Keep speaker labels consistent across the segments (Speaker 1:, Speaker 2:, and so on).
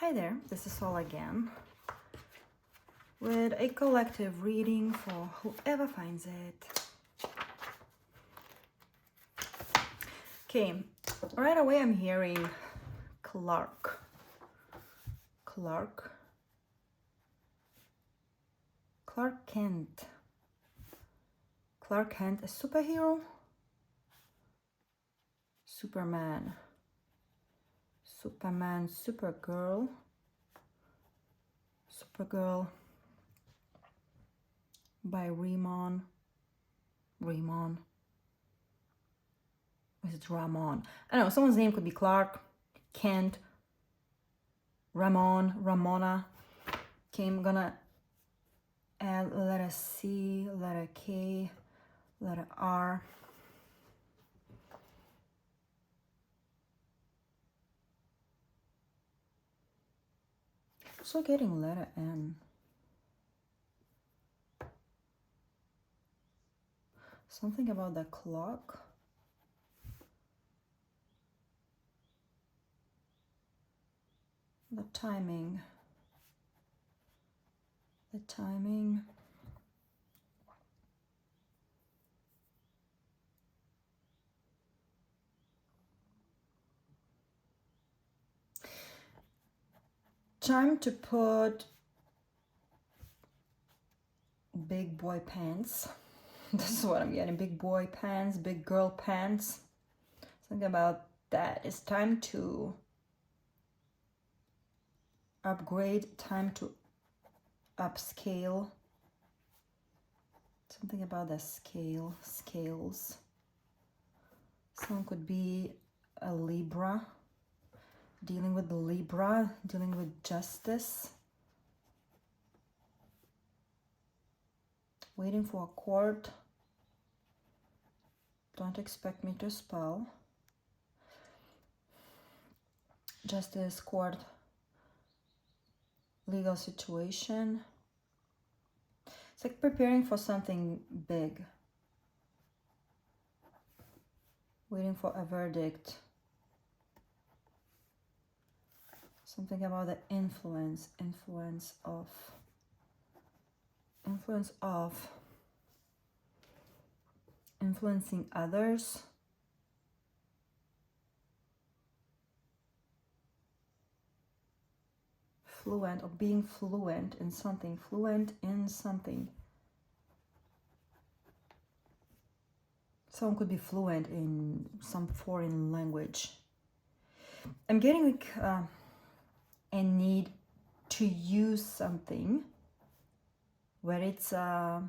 Speaker 1: Hi there, this is Sol again with a collective reading for whoever finds it. Okay, right away I'm hearing Clark Kent. Clark Kent, a superhero? Superman, Supergirl, by Ramon. Is it Ramon? I don't know, someone's name could be Clark, Kent, Ramona. Okay, I'm gonna add letter C, letter K, letter R. Also getting letter N. Something about the clock. The timing. Time to put big boy pants. This is what I'm getting. Big boy pants, big girl pants. Something about that. It's time to upgrade, time to upscale. Something about the scales. Someone could be a Libra, dealing with justice. Waiting for a court. Don't expect me to spell. Justice, court, legal situation. It's like preparing for something big. Waiting for a verdict. Something about the influence of influencing others. Fluent, or being fluent in something. Someone could be fluent in some foreign language. I'm getting like a need to use something, whether it's a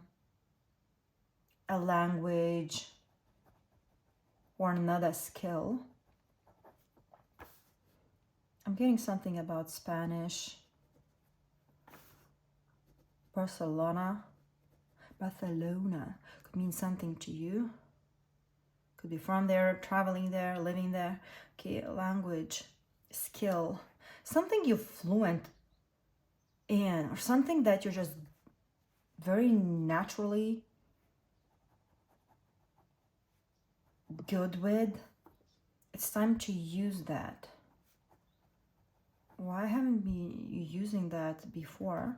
Speaker 1: language or another skill. I'm getting something about Spanish. Barcelona could mean something to you. Could be from there, traveling there, living there. Okay, language, skill, something you're fluent in, or something that you're just very naturally good with. It's time to use that. Why haven't been using that before?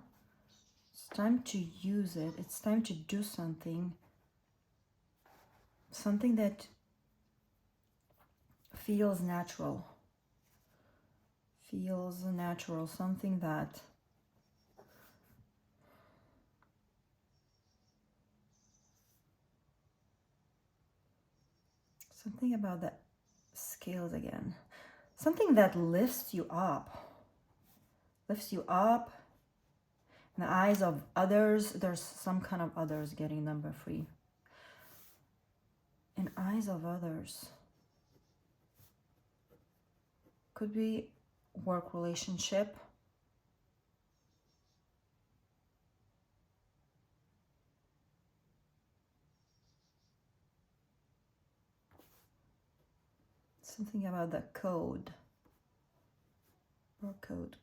Speaker 1: It's time to use it. It's time to do something that feels natural, something that something about the scales again, something that lifts you up in the eyes of others. There's some kind of others, getting number 3. In eyes of others. Could be work relationship. Something about the code. Or code.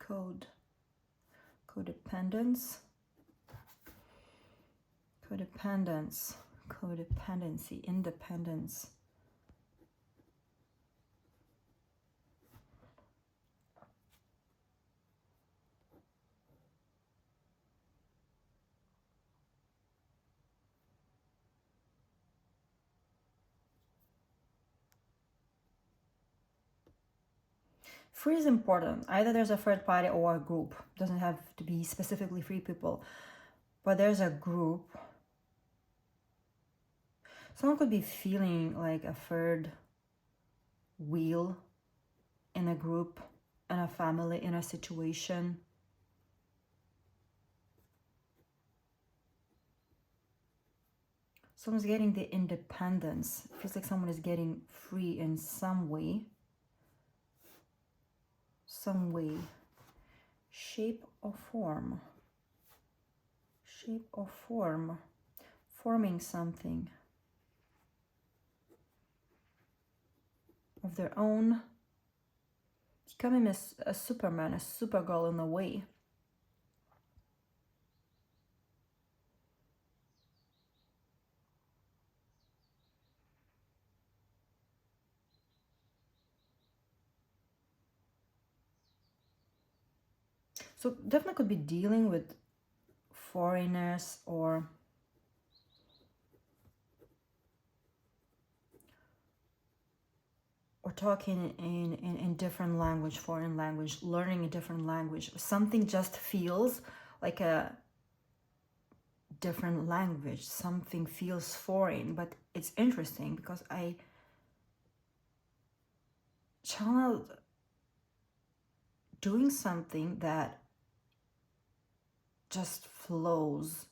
Speaker 1: Codependency, independence. Free is important. Either there's a third party or a group. It doesn't have to be specifically 3 people, but there's a group. Someone could be feeling like a third wheel in a group, in a family, in a situation. Someone's getting the independence. It feels like someone is getting free in some way. Some way. Shape or form. Shape or form. Forming something of their own. Becoming a Superman, a Supergirl in a way. So definitely could be dealing with foreigners or talking in different language, foreign language, learning a different language. Something just feels like a different language. Something feels foreign, but it's interesting because I channeled doing something that just flows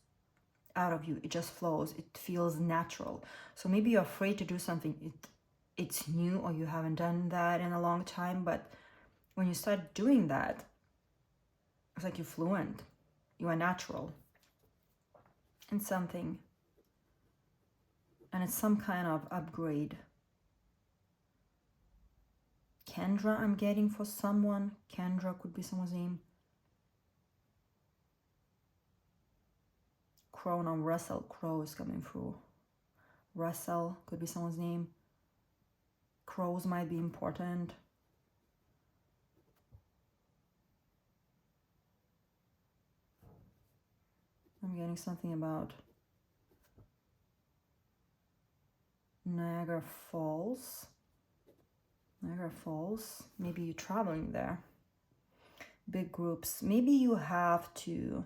Speaker 1: out of you. It just flows. It feels natural. So maybe you're afraid to do something. It's new, or you haven't done that in a long time, but when you start doing that, it's like you're fluent. You are natural in something. And it's some kind of upgrade. Kendra, I'm getting for someone. Kendra could be someone's name. Crow, no, Russell. Crow is coming through. Russell could be someone's name. Crows might be important. I'm getting something about Niagara Falls. Niagara Falls. Maybe you're traveling there. Big groups. Maybe you have to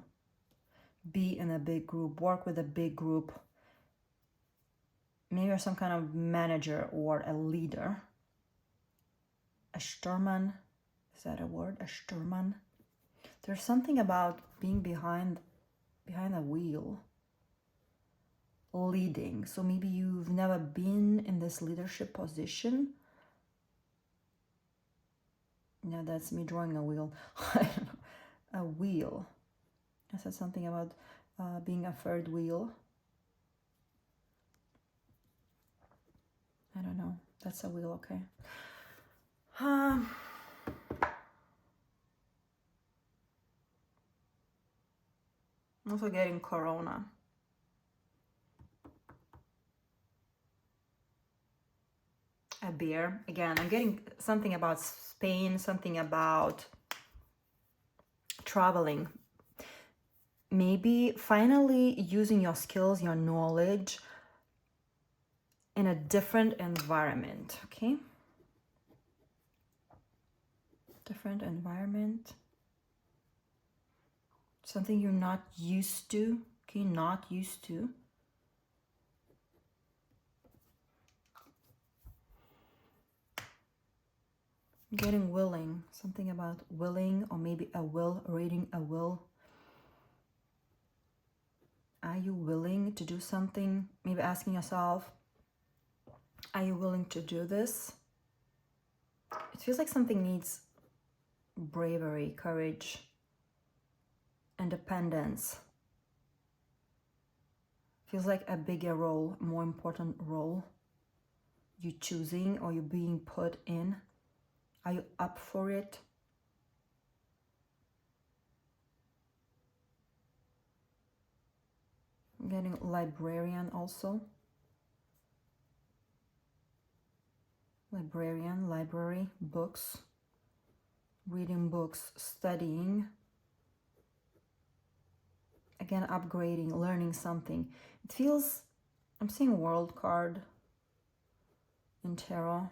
Speaker 1: be in a big group, work with a big group. Maybe you're some kind of manager or a leader. A Sturman. Is that a word? A Sturman? There's something about being behind a wheel. Leading. So maybe you've never been in this leadership position. Yeah, that's me drawing a wheel. I don't know. A wheel. I said something about being a third wheel. I don't know. That's a wheel, okay. I'm also getting Corona. A beer. Again, I'm getting something about Spain, something about traveling. Maybe finally using your skills, your knowledge in a different environment, okay? Different environment. Something you're not used to, okay? Not used to. Getting willing, something about willing, or maybe a will, reading a will. Are you willing to do something? Maybe asking yourself, are you willing to do this? It feels like something needs bravery, courage, independence. Feels like a bigger role, more important role you choosing or you're being put in. Are you up for it? I'm getting librarian also. Librarian, library, books, reading books, studying. Again, upgrading, learning something. It feels, I'm seeing world card in tarot,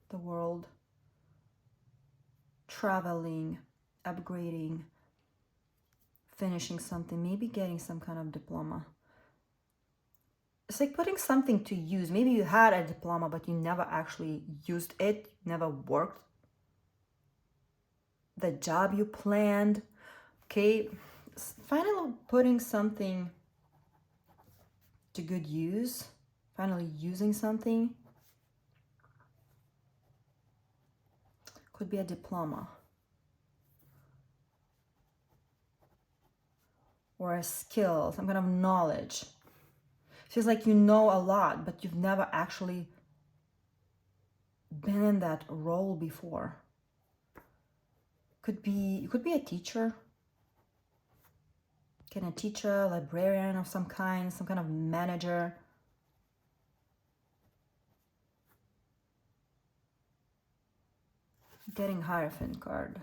Speaker 1: the world. traveling, upgrading, finishing something, maybe getting some kind of diploma. It's like putting something to use. Maybe you had a diploma, but you never actually used it, never worked the job you planned. Okay, finally putting something to good use, finally using something. Could be a diploma or a skill, some kind of knowledge. Feels like you know a lot, but you've never actually been in that role before. You could be a teacher. Can a teacher, librarian of some kind of manager. Getting Hierophant card.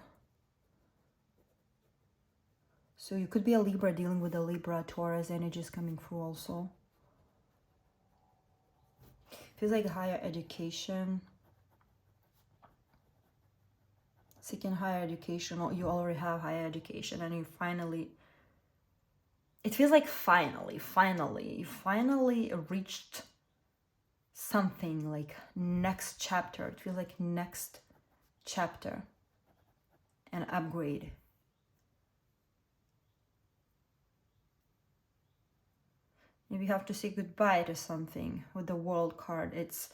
Speaker 1: So you could be a Libra, dealing with the Libra, Taurus energies coming through also. Feels like higher education. Seeking higher education, or you already have higher education and you finally, it feels like finally you reached something, like next chapter. It feels like next chapter, an upgrade. Maybe you have to say goodbye to something with the World card. It's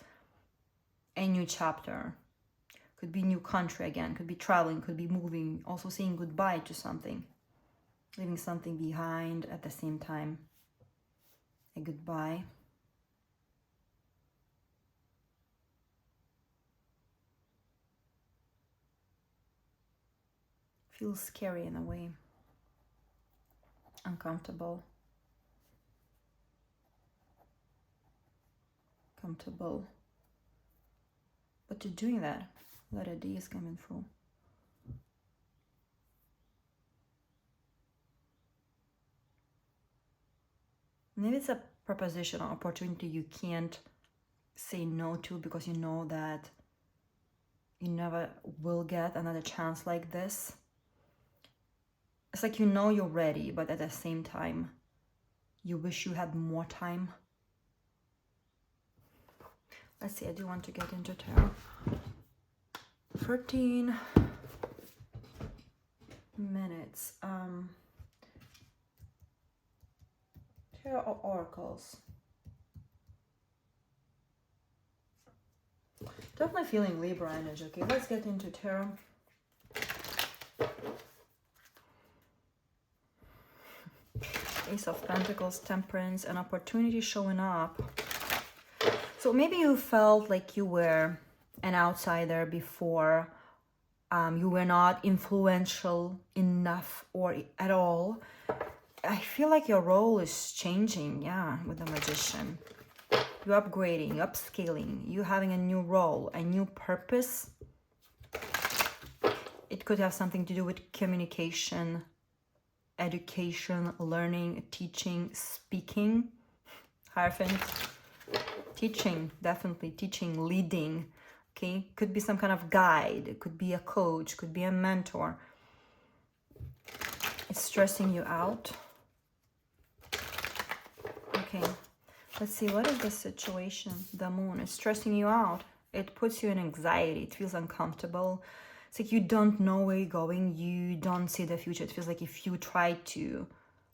Speaker 1: a new chapter. Could be new country again, could be traveling, could be moving, also saying goodbye to something, leaving something behind at the same time. A goodbye. Feels scary in a way. Uncomfortable. Comfortable. But you're doing that. Letter D is coming through. Maybe it's a proposition or opportunity you can't say no to because you know that you never will get another chance like this. It's like you know you're ready, but at the same time, you wish you had more time. Let's see, I do want to get into tarot. 13 minutes. Tarot or oracles. Definitely feeling Libra energy. Okay, let's get into tarot. Ace of Pentacles, Temperance, an opportunity showing up. So maybe you felt like you were an outsider before. You were not influential enough or at all. I feel like your role is changing, yeah, with the Magician. You're upgrading, you're upscaling, you're having a new role, a new purpose. It could have something to do with communication, education, learning, teaching, speaking. Hierophant. Teaching, definitely teaching, leading. Okay, could be some kind of guide, it could be a coach, could be a mentor. It's stressing you out. Okay, let's see, what is the situation? The Moon is stressing you out. It puts you in anxiety. It feels uncomfortable. It's like you don't know where you're going. You don't see the future. It feels like if you try to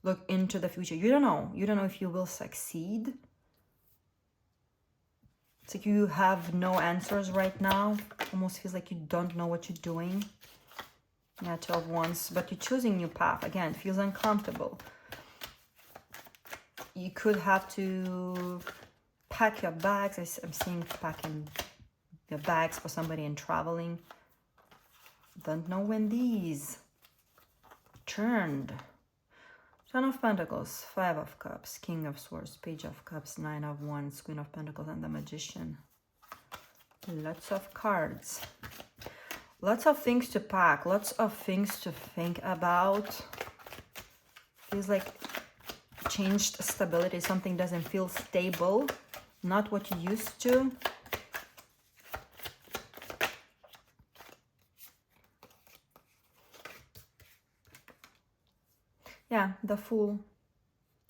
Speaker 1: look into the future, you don't know. You don't know if you will succeed. It's like you have no answers right now. Almost feels like you don't know what you're doing. Yeah, 12 Wands. But you're choosing new path. Again, it feels uncomfortable. You could have to pack your bags. I'm seeing packing your bags for somebody and traveling. Don't know when these turned. Ten of Pentacles, Five of Cups, King of Swords, Page of Cups, Nine of Wands, Queen of Pentacles, and the Magician. Lots of cards. Lots of things to pack. Lots of things to think about. Feels like changed stability. Something doesn't feel stable. Not what you used to. Yeah, the Fool.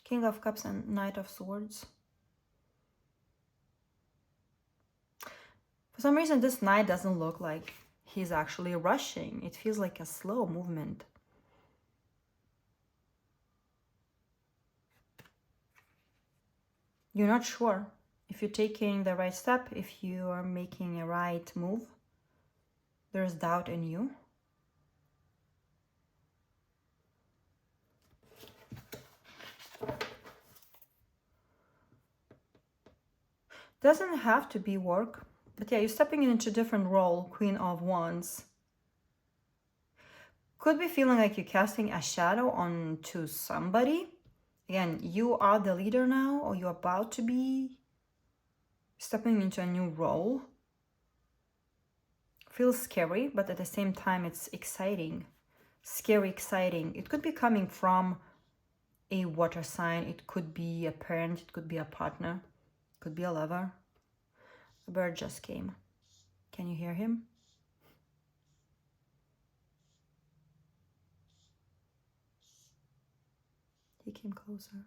Speaker 1: King of Cups and Knight of Swords. For some reason, this knight doesn't look like he's actually rushing. It feels like a slow movement. You're not sure if you're taking the right step, if you are making a right move. There's doubt in you. Doesn't have to be work, but yeah, you're stepping into a different role, Queen of Wands. Could be feeling like you're casting a shadow onto somebody. Again, you are the leader now, or you're about to be stepping into a new role. Feels scary, but at the same time, it's exciting. Scary, exciting. It could be coming from a water sign. It could be a parent. It could be a partner. It could be a lover. A bird just came. Can you hear him? He came closer.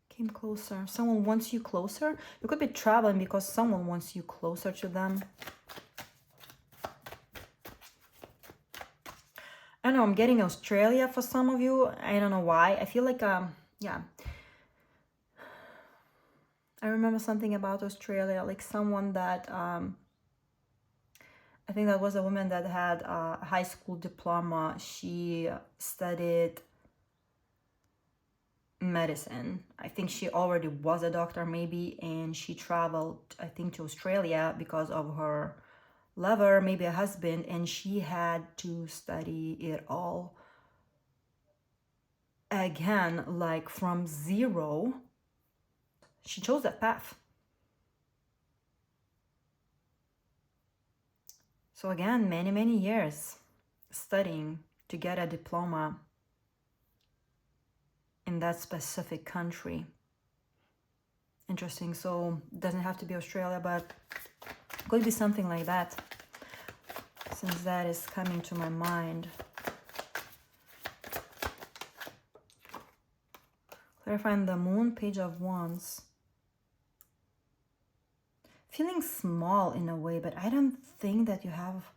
Speaker 1: Came closer. Someone wants you closer. You could be traveling because someone wants you closer to them. I don't know, I'm getting Australia for some of you. I don't know why. I feel like, yeah. I remember something about Australia, like someone that, I think that was a woman that had a high school diploma. She studied medicine. I think she already was a doctor maybe, and she traveled, I think, to Australia because of her lover, maybe a husband, and she had to study it all again, like from zero. She chose that path. So again, many years studying to get a diploma in that specific country. Interesting. So it doesn't have to be Australia, but could be something like that, since that is coming to my mind. Clarifying the Moon, Page of Wands. Feeling small in a way, but I don't think that you have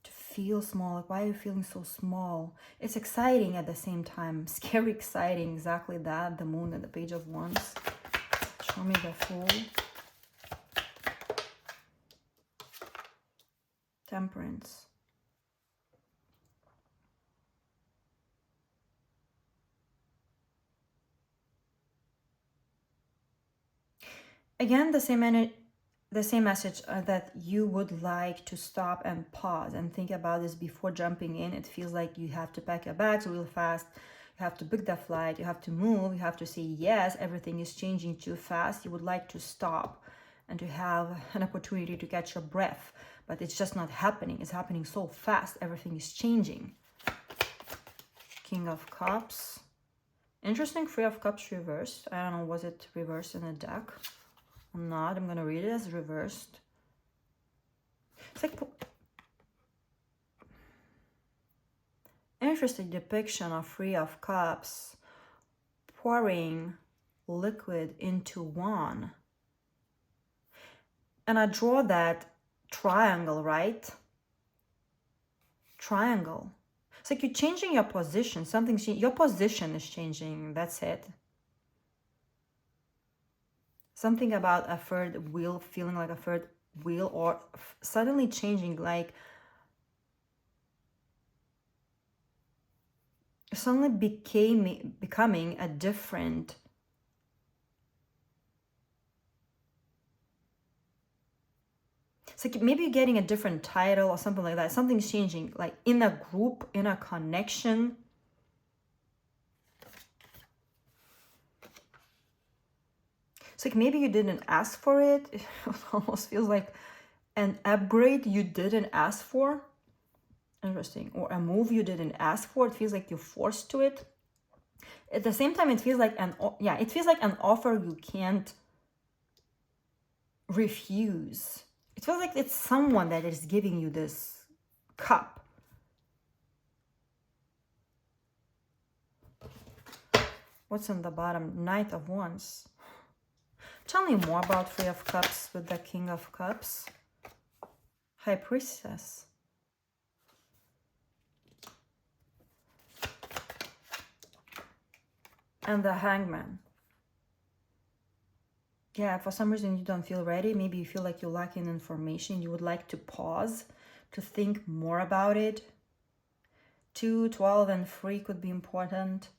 Speaker 1: to feel small. Like, why are you feeling so small? It's exciting at the same time. Scary, exciting. Exactly that. The Moon and the Page of Wands. Show me the Fool. Temperance. Again, the same message that you would like to stop and pause and think about this before jumping in. It feels like you have to pack your bags real fast. You have to book the flight. You have to move. You have to say yes. Everything is changing too fast. You would like to stop and to have an opportunity to catch your breath, but it's just not happening. It's happening so fast. Everything is changing. King of Cups. Interesting. Three of Cups reversed. I don't know, was it reversed in the deck? I'm not. I'm going to read it as reversed. It's like interesting depiction of Three of Cups pouring liquid into one. And I draw that triangle, right? Triangle. It's like you're changing your position. Your position is changing. That's it. Something about a third wheel, feeling like a third wheel, or suddenly changing, like suddenly becoming a different. It's like maybe you're getting a different title or something like that. Something's changing, like in a group, in a connection. It's like maybe you didn't ask for it. It almost feels like an upgrade you didn't ask for. Interesting. Or a move you didn't ask for. It feels like you're forced to it. At the same time, it feels like an offer you can't refuse. It feels like it's someone that is giving you this cup. What's on the bottom? Knight of Wands. Tell me more about Three of Cups with the King of Cups. High Priestess. And the Hangman. Yeah, for some reason you don't feel ready. Maybe you feel like you're lacking information. You would like to pause, to think more about it. 2, 12, and 3 could be important.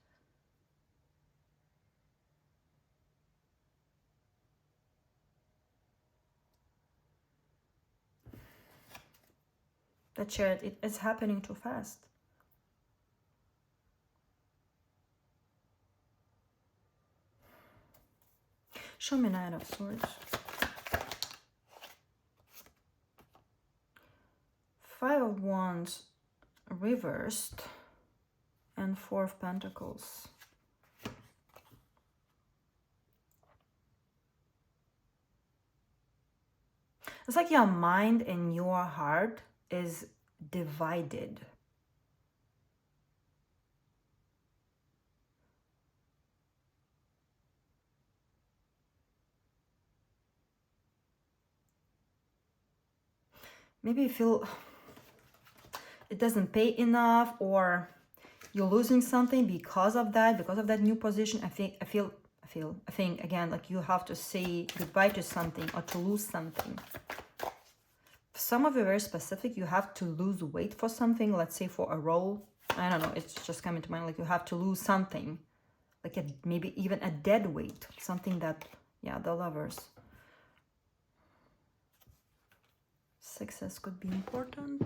Speaker 1: The Chariot, it's happening too fast. Show me Knight of Swords. 5 of Wands reversed. And 4 of Pentacles. It's like your mind and your heart is divided. Maybe you feel it doesn't pay enough, or you're losing something because of that new position. I think again, like you have to say goodbye to something or to lose something. For some of you, very specific, you have to lose weight for something, let's say for a role. I don't know, it's just coming to mind, like you have to lose something, like maybe even a dead weight, something that, yeah, the Lovers. Success could be important.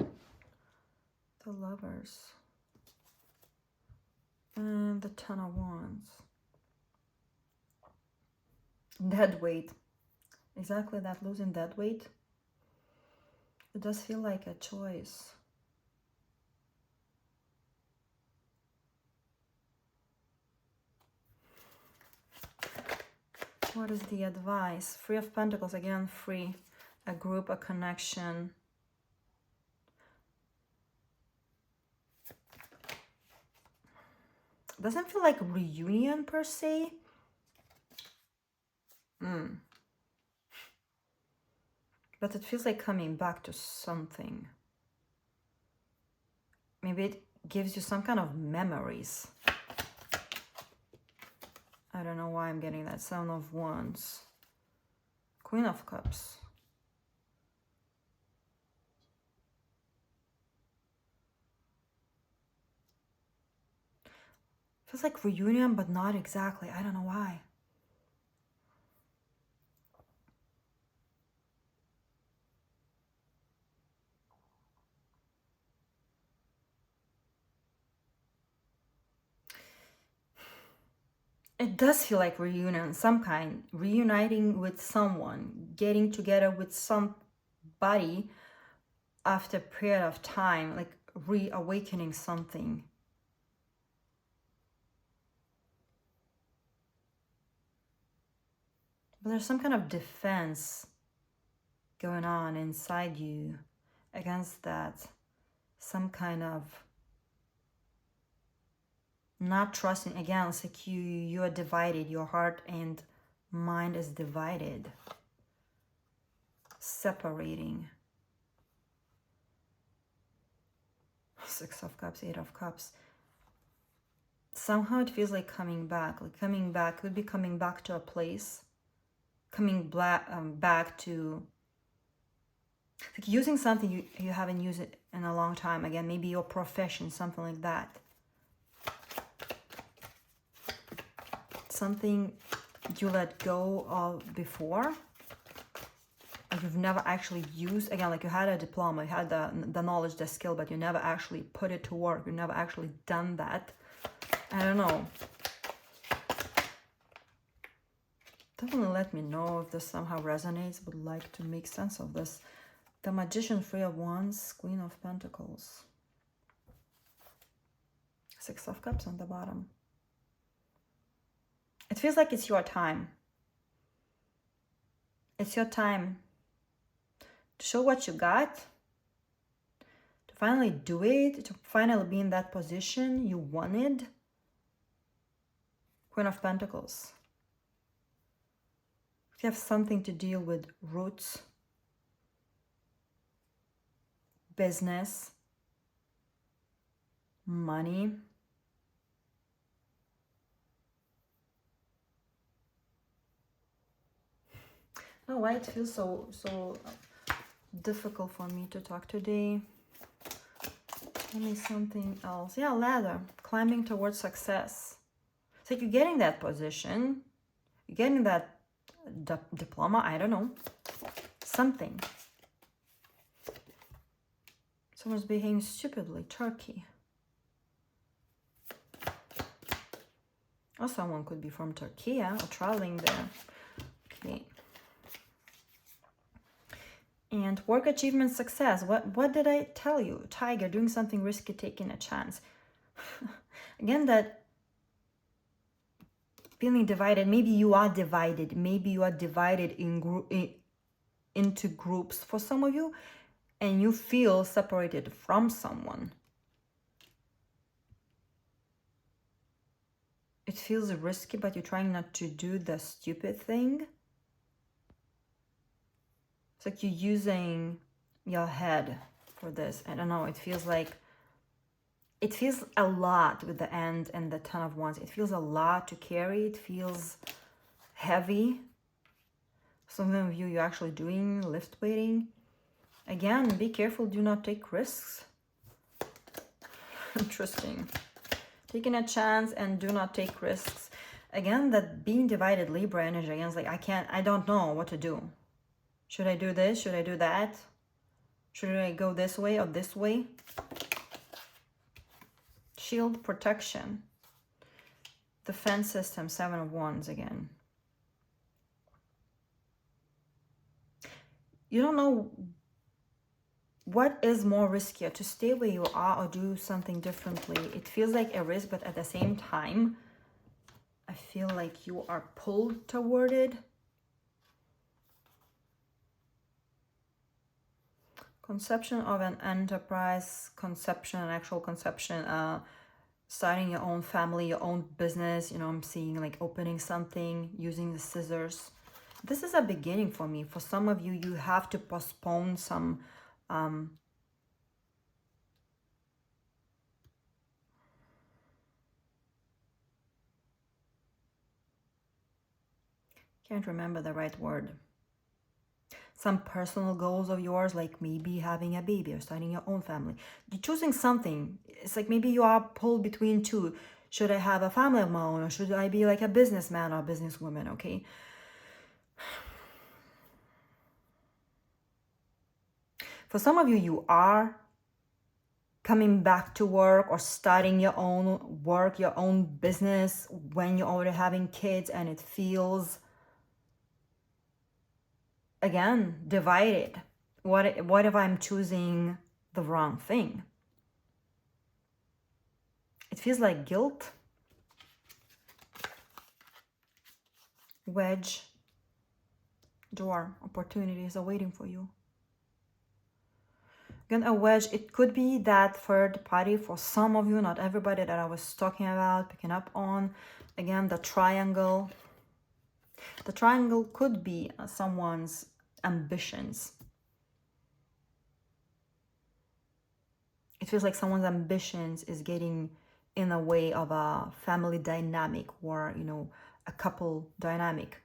Speaker 1: The Lovers. And the Ten of Wands. Dead weight. Exactly that, losing dead weight. It does feel like a choice. What is the advice? 3 of Pentacles, again, free. A group, a connection. Doesn't feel like reunion per se. But it feels like coming back to something. Maybe it gives you some kind of memories. I don't know why I'm getting that. 7 of Wands. Queen of Cups. Feels like reunion, but not exactly. I don't know why. It does feel like reunion, some kind. Reuniting with someone. Getting together with somebody after a period of time. Like reawakening something. But there's some kind of defense going on inside you against that. Some kind of not trusting. Again, it's like you are divided. Your heart and mind is divided. Separating. 6 of Cups, 8 of Cups. Somehow it feels like coming back. Like coming back, could be coming back to a place. Coming back to, like using something you haven't used it in a long time. Again, maybe your profession, something like that. Something you let go of before. Like you've never actually used. Again, like you had a diploma, you had the knowledge, the skill, but you never actually put it to work. You never actually done that. I don't know. Definitely let me know if this somehow resonates. Would like to make sense of this. The Magician, 3 of Wands, Queen of Pentacles. 6 of Cups on the bottom. It feels like it's your time. It's your time to show what you got. To finally do it. To finally be in that position you wanted. Queen of Pentacles. If you have something to deal with roots, business, money, oh, why it feels so difficult for me to talk today. Give me something else. Yeah, ladder, climbing towards success. It's like you're getting that position, you're getting that diploma, I don't know, something. Someone's behaving stupidly. Turkey. Or someone could be from Turkey, yeah, or traveling there. Okay. And work achievement success. What did I tell you? Tiger, doing something risky, taking a chance. Again, that feeling divided. Maybe you are divided. Maybe you are divided into groups for some of you, and you feel separated from someone. It feels risky, but you're trying not to do the stupid thing. It's like you're using your head for this. I don't know. It feels a lot with the end and the Ten of Wands. It feels a lot to carry. It feels heavy. Some of you, you're actually doing lift weighting. Again, be careful. Do not take risks. Interesting. Taking a chance and do not take risks. Again, that being divided Libra energy. Again, it's like, I don't know what to do. Should I do this? Should I do that? Should I go this way or this way? Shield, protection. Defense system, Seven of Wands again. You don't know what is more riskier, to stay where you are or do something differently. It feels like a risk, but at the same time, I feel like you are pulled toward it. Conception of an enterprise, conception, an actual conception, starting your own family, your own business. You know, I'm seeing like opening something, using the scissors. This is a beginning for me. For some of you, you have to postpone some can't remember the right word. Some personal goals of yours, like maybe having a baby or starting your own family. You're choosing something. It's like maybe you are pulled between two. Should I have a family of my own, or should I be like a businessman or businesswoman, okay? For some of you, you are coming back to work or starting your own work, your own business when you're already having kids, and it feels, again, divided. What if I'm choosing the wrong thing? It feels like guilt. Wedge, door, opportunities are waiting for you. Again, a wedge, it could be that third party for some of you, not everybody, that I was talking about, picking up on. Again, the triangle. The triangle could be someone's ambitions. It feels like someone's ambitions is getting in the way of a family dynamic, or, you know, a couple dynamic,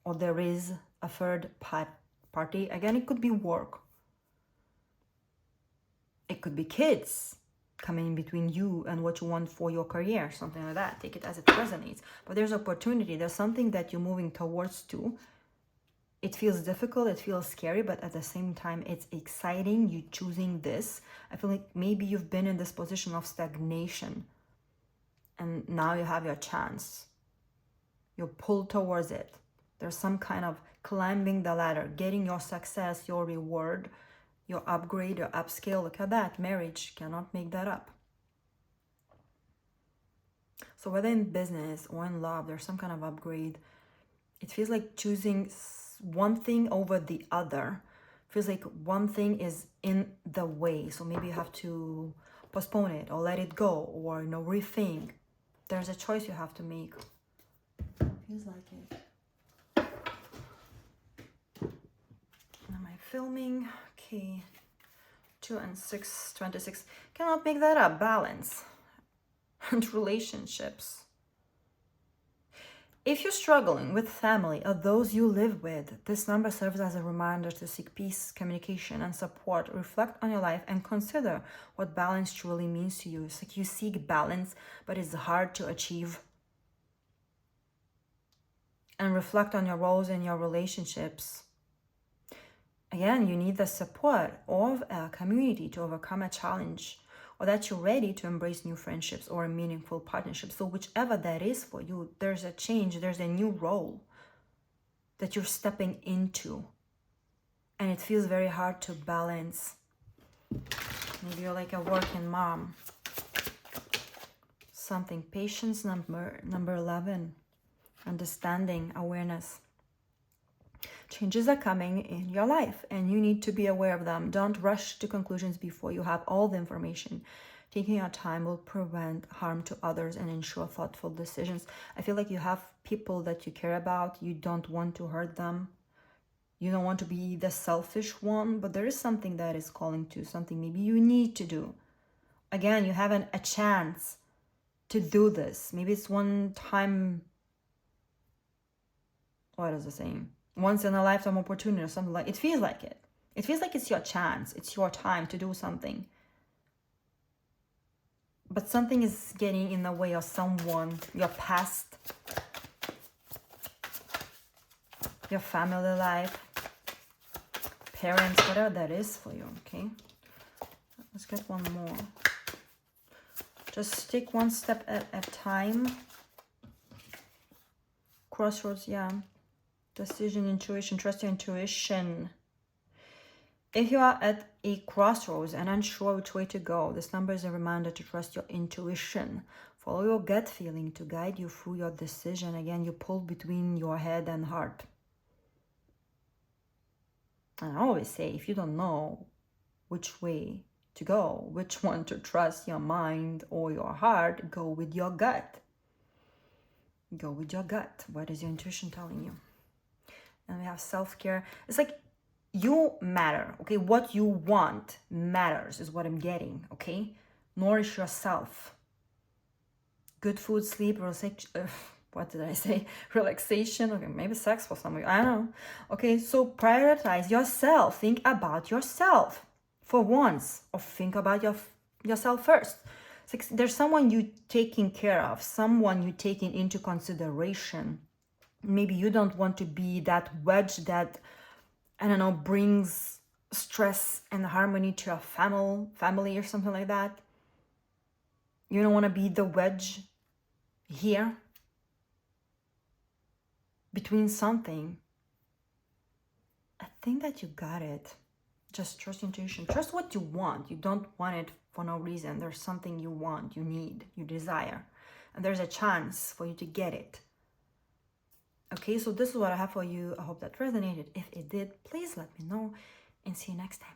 Speaker 1: or there is a third party. Again, it could be work. It could be kids coming in between you and what you want for your career, something like that. Take it as it resonates. But there's opportunity. There's something that you're moving towards to. It feels difficult. It feels scary, but at the same time, it's exciting. You choosing this. I feel like maybe you've been in this position of stagnation, and now you have your chance. You're pulled towards it. There's some kind of climbing the ladder, getting your success, your reward, your upgrade, your upscale. Look at that. Marriage, cannot make that up. So whether in business or in love, there's some kind of upgrade. It feels like choosing one thing over the other. It feels like one thing is in the way. So maybe you have to postpone it or let it go, or, you know, rethink. There's a choice you have to make. Feels like it. Am I filming? Okay. 2 and 6, 26. Cannot make that up. Balance. And relationships. If you're struggling with family or those you live with, this number serves as a reminder to seek peace, communication, and support. Reflect on your life and consider what balance truly means to you. It's like you seek balance, but it's hard to achieve. And reflect on your roles in your relationships. Again, you need the support of a community to overcome a challenge, or that you're ready to embrace new friendships or meaningful partnerships. So whichever that is for you, there's a change, there's a new role that you're stepping into. And it feels very hard to balance. Maybe you're like a working mom. Something. Patience, number 11. Understanding, awareness. Changes are coming in your life and you need to be aware of them. Don't rush to conclusions before you have all the information. Taking your time will prevent harm to others and ensure thoughtful decisions. I feel like you have people that you care about. You don't want to hurt them. You don't want to be the selfish one, but there is something that is calling to something maybe you need to do. Again, you have a chance to do this. Maybe it's one time, what is the saying? Once in a lifetime opportunity or something like it. Feels like it. It feels like it's your chance. It's your time to do something. But something is getting in the way of someone, your past, your family life, parents, whatever that is for you, okay? Let's get one more. Just take one step at a time. Crossroads, yeah. Decision, intuition, trust your intuition. If you are at a crossroads and unsure which way to go, this number is a reminder to trust your intuition. Follow your gut feeling to guide you through your decision. Again, you pull between your head and heart. And I always say, if you don't know which way to go, which one to trust, your mind or your heart, go with your gut. Go with your gut. What is your intuition telling you? And we have self-care. It's like you matter, okay? What you want matters is what I'm getting, okay? Nourish yourself. Good food, sleep, what did I say? Relaxation, okay, maybe sex for some of you, I don't know. Okay, so prioritize yourself. Think about yourself for once, or think about yourself first. It's like there's someone you taking care of, someone you taking into consideration. Maybe you don't want to be that wedge that, I don't know, brings stress and harmony to your family or something like that. You don't want to be the wedge here between something. I think that you got it. Just trust intuition. Trust what you want. You don't want it for no reason. There's something you want, you need, you desire. And there's a chance for you to get it. Okay, so this is what I have for you. I hope that resonated. If it did, please let me know and see you next time.